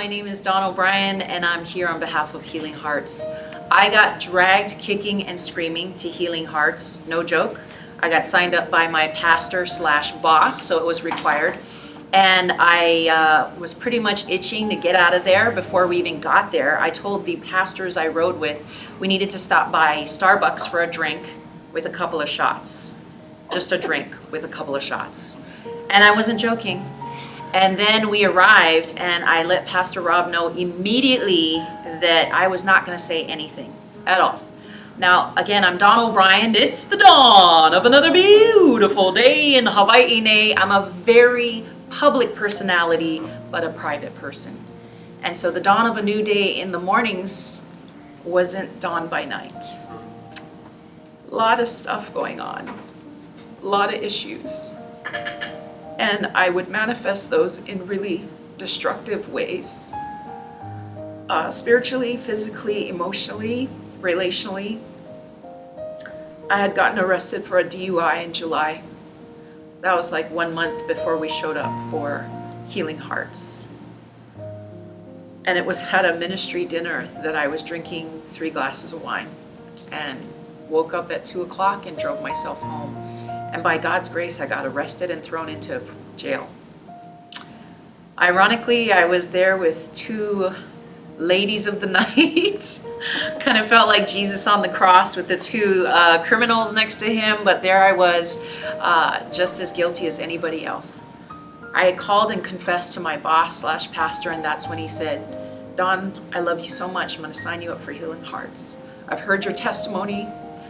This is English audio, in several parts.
my name is Brien, and I'm here on behalf of Healing Hearts. I got dragged kicking and screaming to Healing Hearts, no joke. I got signed up by my pastor slash boss, so it was required. And I was pretty much itching to get out of there before we even got there. I told the pastors I rode with we needed to stop by Starbucks for a drink with a couple of shots. Just a drink with a couple of shots. And I wasn't joking. And then we arrived, and I let Pastor Rob know immediately that I was not going to say anything at all. Now, again, I'm Brien. It's the dawn of another beautiful day in Hawaii. I'm a very public personality, but a private person. And so the dawn of a new day in the mornings wasn't dawn by night. A lot of stuff going on, a lot of issues. And I would manifest those in really destructive ways. Spiritually, physically, emotionally, relationally. I had gotten arrested for a DUI in July. That was like 1 month before we showed up for Healing Hearts. And it was at a ministry dinner that I was drinking 3 glasses of wine and woke up at 2 o'clock and drove myself home. And by God's grace, I got arrested and thrown into jail. Ironically, I was there with 2 ladies of the night. Kind of felt like Jesus on the cross with the 2 criminals next to him, but there I was, just as guilty as anybody else. I had called and confessed to my boss slash pastor, and that's when he said, "Dawn, I love you so much. I'm going to sign you up for Healing Hearts. I've heard your testimony.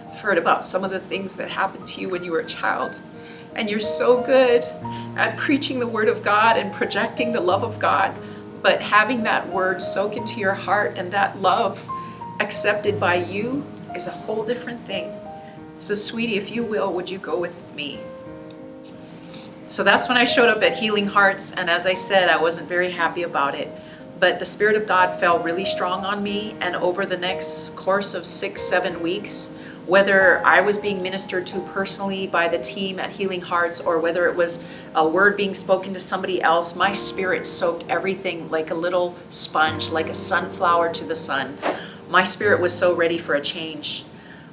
I've heard about some of the things that happened to you when you were a child, and you're so good at preaching the word of God and projecting the love of God, but having that word soak into your heart and that love accepted by you is a whole different thing. So sweetie, if you will, would you go with me?" So that's when I showed up at Healing Hearts, and as I said, I wasn't very happy about it, but the Spirit of God fell really strong on me, and over the next course of 6-7 weeks, whether I was being ministered to personally by the team at Healing Hearts or whether it was a word being spoken to somebody else, my spirit soaked everything like a little sponge, like a sunflower to the sun. My spirit was so ready for a change.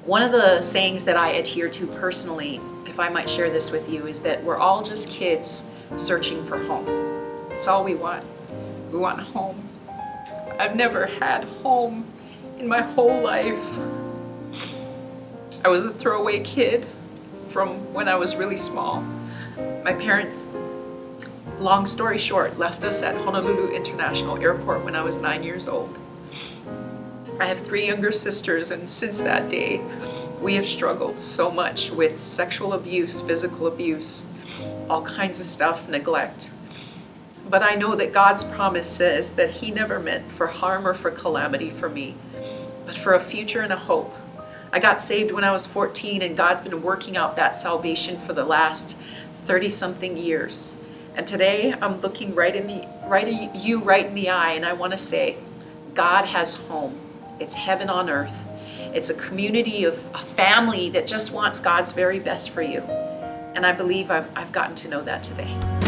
One of the sayings that I adhere to personally, if I might share this with you, is that we're all just kids searching for home. It's all we want. We want home. I've never had home in my whole life. I was a throwaway kid from when I was really small. My parents, long story short, left us at Honolulu International Airport when I was 9 years old. I have 3 younger sisters, and since that day, we have struggled so much with sexual abuse, physical abuse, all kinds of stuff, neglect. But I know that God's promise says that He never meant for harm or for calamity for me, but for a future and a hope. I got saved when I was 14, and God's been working out that salvation for the last 30-something years. And today I'm looking right in the eye, and I want to say, God has home. It's heaven on earth. It's a community of a family that just wants God's very best for you. And I believe I've gotten to know that today.